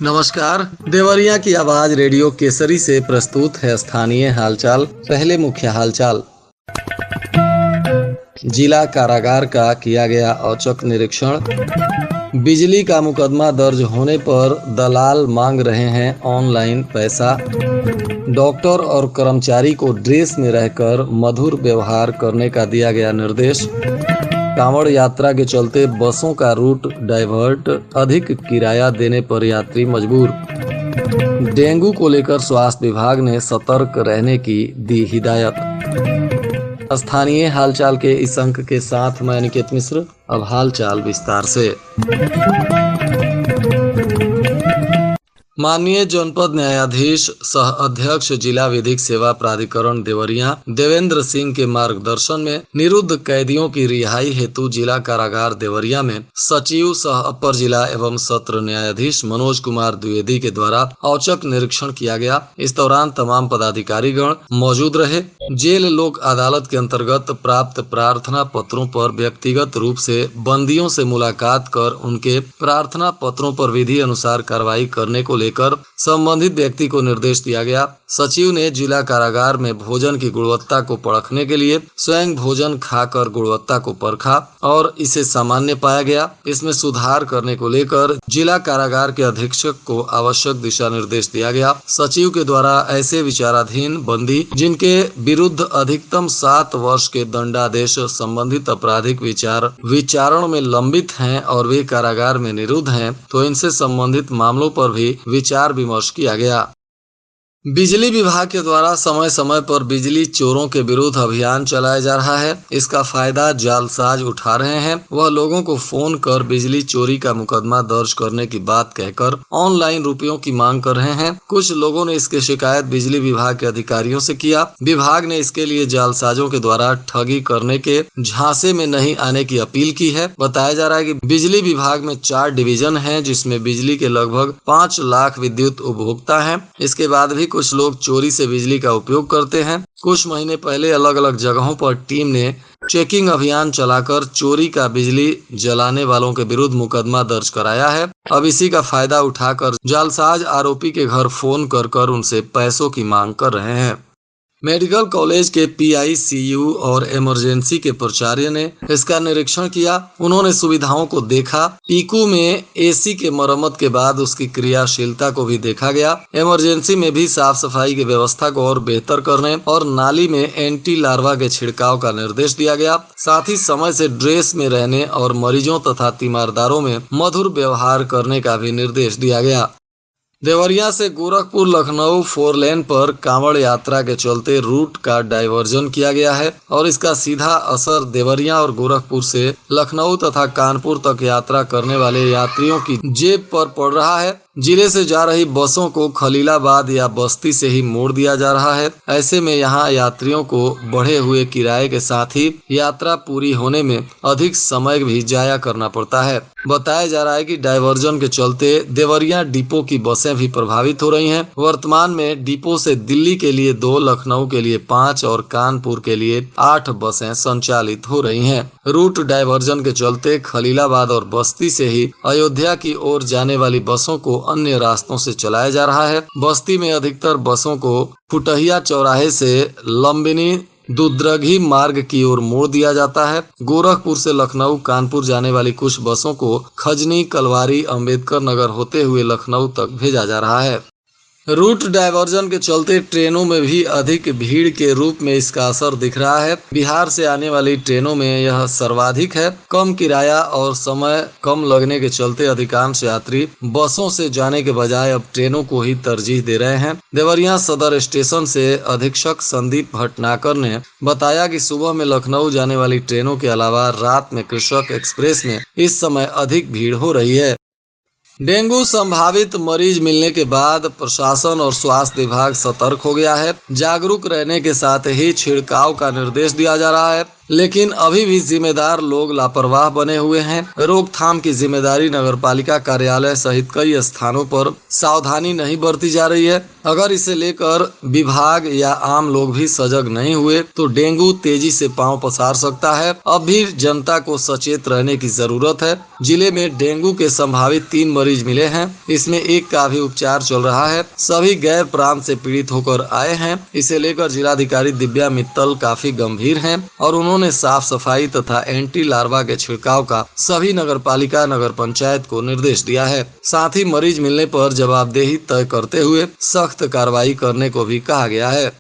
नमस्कार। देवरिया की आवाज रेडियो केसरी से प्रस्तुत है स्थानीय हालचाल। पहले मुख्य हालचाल। जिला कारागार का किया गया औचक निरीक्षण। बिजली का मुकदमा दर्ज होने पर दलाल मांग रहे हैं ऑनलाइन पैसा। डॉक्टर और कर्मचारी को ड्रेस में रहकर मधुर व्यवहार करने का दिया गया निर्देश। कांवड़ यात्रा के चलते बसों का रूट डाइवर्ट, अधिक किराया देने पर यात्री मजबूर। डेंगू को लेकर स्वास्थ्य विभाग ने सतर्क रहने की दी हिदायत। स्थानीय हालचाल के इस अंक के साथ मैं अनिकेत मिश्र। अब हालचाल विस्तार से। माननीय जनपद न्यायाधीश सह अध्यक्ष जिला विधिक सेवा प्राधिकरण देवरिया देवेंद्र सिंह के मार्गदर्शन में निरुद्ध कैदियों की रिहाई हेतु जिला कारागार देवरिया में सचिव सह अपर जिला एवं सत्र न्यायाधीश मनोज कुमार द्विवेदी के द्वारा औचक निरीक्षण किया गया। इस दौरान तमाम पदाधिकारीगण मौजूद रहे। जेल लोक अदालत के अंतर्गत प्राप्त प्रार्थना पत्रों पर व्यक्तिगत रूप से बंदियों से मुलाकात कर उनके प्रार्थना पत्रों पर विधि अनुसार कार्रवाई करने को लेकर संबंधित व्यक्ति को निर्देश दिया गया। सचिव ने जिला कारागार में भोजन की गुणवत्ता को परखने के लिए स्वयं भोजन खाकर गुणवत्ता को परखा और इसे सामान्य पाया गया। इसमें सुधार करने को लेकर जिला कारागार के अधीक्षक को आवश्यक दिशा निर्देश दिया गया। सचिव के द्वारा ऐसे विचाराधीन बंदी जिनके विरुद्ध अधिकतम 7 वर्ष के दंडादेश संबंधित आपराधिक विचारण में लंबित हैं और वे कारागार में निरुद्ध हैं, तो इनसे संबंधित मामलों पर भी विचार विमर्श किया गया। बिजली विभाग के द्वारा समय समय पर बिजली चोरों के विरुद्ध अभियान चलाया जा रहा है। इसका फायदा जालसाज उठा रहे हैं। वह लोगों को फोन कर बिजली चोरी का मुकदमा दर्ज करने की बात कहकर ऑनलाइन रुपयों की मांग कर रहे हैं। कुछ लोगों ने इसकी शिकायत बिजली विभाग के अधिकारियों से किया। विभाग ने इसके लिए जालसाजों के द्वारा ठगी करने के झांसे में नहीं आने की अपील की है। बताया जा रहा है कि बिजली विभाग में 4 डिवीजन है, जिसमें बिजली के लगभग 5 लाख विद्युत उपभोक्ता है। इसके बाद भी कुछ लोग चोरी से बिजली का उपयोग करते हैं। कुछ महीने पहले अलग अलग जगहों पर टीम ने चेकिंग अभियान चलाकर चोरी का बिजली जलाने वालों के विरुद्ध मुकदमा दर्ज कराया है। अब इसी का फायदा उठाकर जालसाज आरोपी के घर फोन कर उनसे पैसों की मांग कर रहे हैं। मेडिकल कॉलेज के PICU और इमरजेंसी के प्राचार्य ने इसका निरीक्षण किया। उन्होंने सुविधाओं को देखा। PICU में AC के मरम्मत के बाद उसकी क्रियाशीलता को भी देखा गया। इमरजेंसी में भी साफ सफाई की व्यवस्था को और बेहतर करने और नाली में एंटी लार्वा के छिड़काव का निर्देश दिया गया। साथ ही समय से ड्रेस में रहने और मरीजों तथा तीमारदारों में मधुर व्यवहार करने का भी निर्देश दिया गया। देवरिया से गोरखपुर लखनऊ 4 लेन पर कांवड़ यात्रा के चलते रूट का डायवर्जन किया गया है और इसका सीधा असर देवरिया और गोरखपुर से लखनऊ तथा कानपुर तक यात्रा करने वाले यात्रियों की जेब पर पड़ रहा है। जिले से जा रही बसों को खलीलाबाद या बस्ती से ही मोड़ दिया जा रहा है। ऐसे में यहाँ यात्रियों को बढ़े हुए किराए के साथ ही यात्रा पूरी होने में अधिक समय भी जाया करना पड़ता है। बताया जा रहा है कि डायवर्जन के चलते देवरिया डिपो की बसें भी प्रभावित हो रही हैं। वर्तमान में डिपो से दिल्ली के लिए 2, लखनऊ के लिए 5 और कानपुर के लिए 8 बसें संचालित हो रही हैं। रूट डायवर्जन के चलते खलीलाबाद और बस्ती से ही अयोध्या की ओर जाने वाली बसों को अन्य रास्तों से चलाया जा रहा है। बस्ती में अधिकतर बसों को फुटहिया चौराहे से लंबिनी दुद्रगी मार्ग की ओर मोड़ दिया जाता है। गोरखपुर से लखनऊ कानपुर जाने वाली कुछ बसों को खजनी, कलवारी, अंबेडकर नगर होते हुए लखनऊ तक भेजा जा रहा है। रूट डायवर्जन के चलते ट्रेनों में भी अधिक भीड़ के रूप में इसका असर दिख रहा है। बिहार से आने वाली ट्रेनों में यह सर्वाधिक है। कम किराया और समय कम लगने के चलते अधिकांश यात्री बसों से जाने के बजाय अब ट्रेनों को ही तरजीह दे रहे हैं। देवरिया सदर स्टेशन से अधीक्षक संदीप भटनागर ने बताया कि सुबह में लखनऊ जाने वाली ट्रेनों के अलावा रात में कृषक एक्सप्रेस में इस समय अधिक भीड़ हो रही है। डेंगू संभावित मरीज मिलने के बाद प्रशासन और स्वास्थ्य विभाग सतर्क हो गया है। जागरूक रहने के साथ ही छिड़काव का निर्देश दिया जा रहा है। लेकिन अभी भी जिम्मेदार लोग लापरवाह बने हुए हैं। रोकथाम की जिम्मेदारी नगरपालिका कार्यालय सहित कई स्थानों पर सावधानी नहीं बरती जा रही है। अगर इसे लेकर विभाग या आम लोग भी सजग नहीं हुए तो डेंगू तेजी से पांव पसार सकता है। अब भी जनता को सचेत रहने की जरूरत है। जिले में डेंगू के संभावित 3 मरीज मिले हैं। इसमें एक का भी उपचार चल रहा है। सभी गैर प्रांत से पीड़ित होकर आए हैं। इसे लेकर जिलाधिकारी दिव्या मित्तल काफी गंभीर हैं और उन्होंने साफ सफाई तथा एंटी लार्वा के छिड़काव का सभी नगरपालिका नगर पंचायत को निर्देश दिया है। साथ ही मरीज मिलने पर जवाबदेही तय करते हुए सख्त कार्रवाई करने को भी कहा गया है।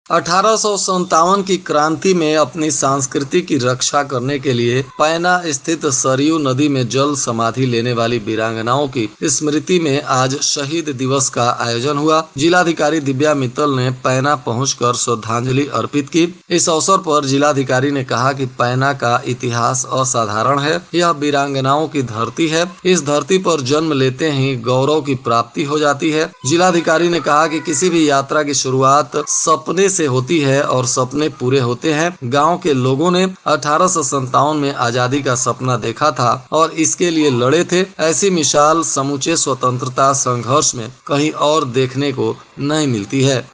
1857 की क्रांति में अपनी संस्कृति की रक्षा करने के लिए पैना स्थित सरयू नदी में जल समाधि लेने वाली वीरांगनाओं की स्मृति में आज शहीद दिवस का आयोजन हुआ। जिलाधिकारी दिव्या मित्तल ने पैना पहुंचकर श्रद्धांजलि अर्पित की। इस अवसर पर जिलाधिकारी ने कहा कि पैना का इतिहास असाधारण है। यह वीरांगनाओं की धरती है। इस धरती पर जन्म लेते ही गौरव की प्राप्ति हो जाती है। जिलाधिकारी ने कहा कि किसी भी यात्रा की शुरुआत सपने से होती है और सपने पूरे होते हैं। गांव के लोगों ने 1857 में आजादी का सपना देखा था और इसके लिए लड़े थे। ऐसी मिसाल समूचे स्वतंत्रता संघर्ष में कहीं और देखने को नहीं मिलती है।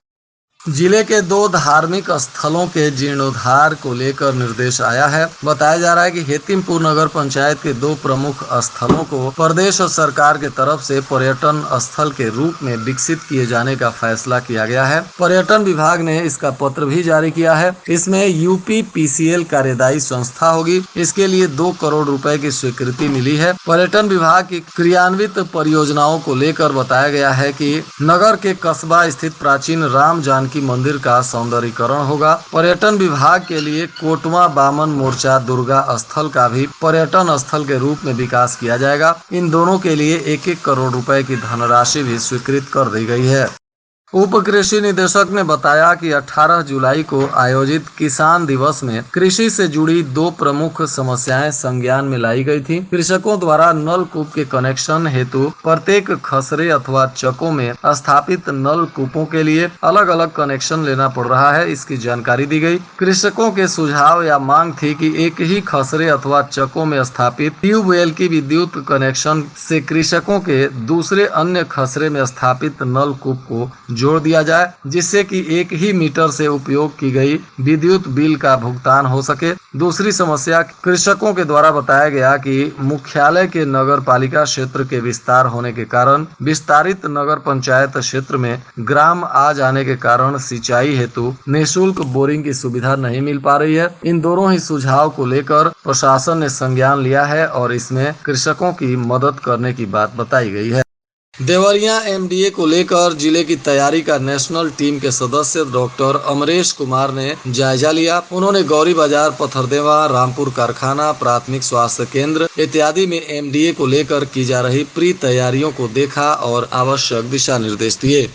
जिले के 2 धार्मिक स्थलों के जीर्णोद्धार को लेकर निर्देश आया है। बताया जा रहा है कि हेतिमपुर नगर पंचायत के 2 प्रमुख स्थलों को प्रदेश और सरकार के तरफ से पर्यटन स्थल के रूप में विकसित किए जाने का फैसला किया गया है। पर्यटन विभाग ने इसका पत्र भी जारी किया है। इसमें UPPCL कार्यदायी संस्था होगी। इसके लिए 2 करोड़ रुपए की स्वीकृति मिली है। पर्यटन विभाग की क्रियान्वित परियोजनाओं को लेकर बताया गया है कि नगर के कस्बा स्थित प्राचीन राम जानकी मंदिर का सौंदर्यीकरण होगा। पर्यटन विभाग के लिए कोटवा बामन मोर्चा दुर्गा स्थल का भी पर्यटन स्थल के रूप में विकास किया जाएगा। इन दोनों के लिए 1-1 करोड़ रुपए की धनराशि भी स्वीकृत कर दी गई है। उप कृषि निदेशक ने बताया कि 18 जुलाई को आयोजित किसान दिवस में कृषि से जुड़ी 2 प्रमुख समस्याएं संज्ञान में लाई गई थी। कृषकों द्वारा नलकूप के कनेक्शन हेतु प्रत्येक खसरे अथवा चकों में स्थापित नलकूपों के लिए अलग अलग कनेक्शन लेना पड़ रहा है। इसकी जानकारी दी गई। कृषकों के सुझाव या मांग थी कि एक ही खसरे अथवा चकों में स्थापित ट्यूबवेल की विद्युत कनेक्शन से कृषकों के दूसरे अन्य खसरे में स्थापित नलकूप को जोड़ दिया जाए, जिससे कि एक ही मीटर से उपयोग की गई विद्युत बिल का भुगतान हो सके। दूसरी समस्या कृषकों के द्वारा बताया गया कि मुख्यालय के नगर पालिका क्षेत्र के विस्तार होने के कारण विस्तारित नगर पंचायत क्षेत्र में ग्राम आ जाने के कारण सिंचाई हेतु निःशुल्क बोरिंग की सुविधा नहीं मिल पा रही है। इन दोनों ही सुझाव को लेकर प्रशासन ने संज्ञान लिया है और इसमें कृषकों की मदद करने की बात बताई गई है। देवरिया MDA को लेकर जिले की तैयारी का नेशनल टीम के सदस्य डॉक्टर अमरेश कुमार ने जायजा लिया। उन्होंने गौरी बाजार, पथरदेवा, रामपुर कारखाना, प्राथमिक स्वास्थ्य केंद्र इत्यादि में MDA को लेकर की जा रही प्री तैयारियों को देखा और आवश्यक दिशा निर्देश दिए।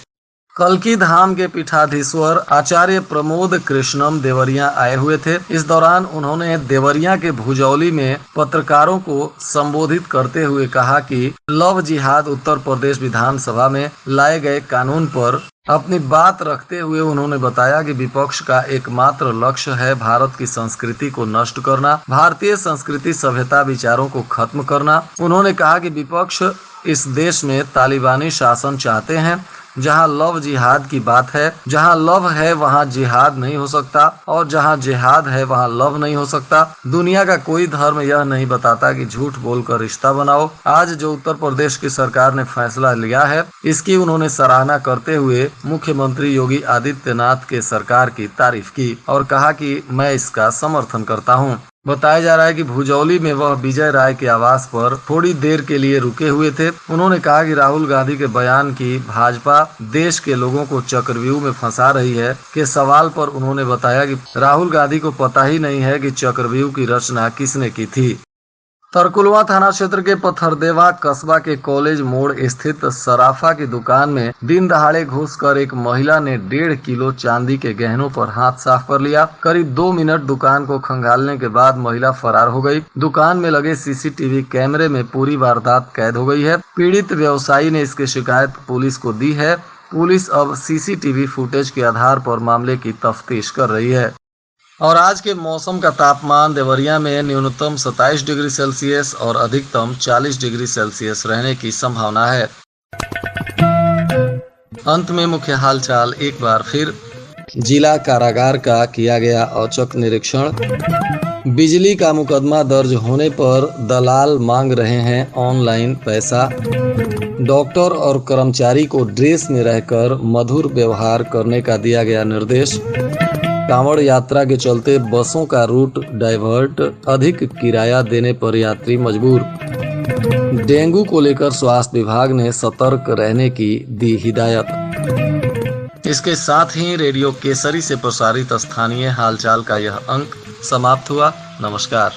कल्की धाम के पीठाधीश्वर आचार्य प्रमोद कृष्णम देवरिया आए हुए थे। इस दौरान उन्होंने देवरिया के भुजौली में पत्रकारों को संबोधित करते हुए कहा कि लव जिहाद उत्तर प्रदेश विधानसभा में लाए गए कानून पर अपनी बात रखते हुए उन्होंने बताया कि विपक्ष का एकमात्र लक्ष्य है भारत की संस्कृति को नष्ट करना, भारतीय संस्कृति सभ्यता विचारों को खत्म करना। उन्होंने कहा कि विपक्ष इस देश में तालिबानी शासन चाहते हैं। जहां लव जिहाद की बात है, जहां लव है वहां जिहाद नहीं हो सकता और जहां जिहाद है वहां लव नहीं हो सकता। दुनिया का कोई धर्म यह नहीं बताता कि झूठ बोलकर रिश्ता बनाओ। आज जो उत्तर प्रदेश की सरकार ने फैसला लिया है, इसकी उन्होंने सराहना करते हुए मुख्यमंत्री योगी आदित्यनाथ के सरकार की तारीफ की और कहा कि मैं इसका समर्थन करता हूं। बताया जा रहा है कि भुजौली में वह विजय राय के आवास पर थोड़ी देर के लिए रुके हुए थे। उन्होंने कहा कि राहुल गांधी के बयान की भाजपा देश के लोगों को चक्रव्यूह में फंसा रही है के सवाल पर उन्होंने बताया कि राहुल गांधी को पता ही नहीं है कि चक्रव्यूह की रचना किसने की थी। तरकुलवा थाना क्षेत्र के पथरदेवा कस्बा के कॉलेज मोड़ स्थित सराफा की दुकान में दिन दहाड़े घुसकर एक महिला ने 1.5 किलो चांदी के गहनों पर हाथ साफ कर लिया। करीब 2 मिनट दुकान को खंगालने के बाद महिला फरार हो गई। दुकान में लगे CCTV कैमरे में पूरी वारदात कैद हो गई है। पीड़ित व्यवसायी ने इसकी शिकायत पुलिस को दी है। पुलिस अब CCTV फुटेज के आधार पर मामले की तफ्तीश कर रही है। और आज के मौसम का तापमान देवरिया में न्यूनतम 27 डिग्री सेल्सियस और अधिकतम 40 डिग्री सेल्सियस रहने की संभावना है। अंत में मुख्य हालचाल एक बार फिर। जिला कारागार का किया गया औचक निरीक्षण। बिजली का मुकदमा दर्ज होने पर दलाल मांग रहे हैं ऑनलाइन पैसा। डॉक्टर और कर्मचारी को ड्रेस में रहकर मधुर व्यवहार करने का दिया गया निर्देश। कांवड़ यात्रा के चलते बसों का रूट डाइवर्ट, अधिक किराया देने पर यात्री मजबूर। डेंगू को लेकर स्वास्थ्य विभाग ने सतर्क रहने की दी हिदायत। इसके साथ ही रेडियो केसरी से प्रसारित स्थानीय हालचाल का यह अंक समाप्त हुआ। नमस्कार।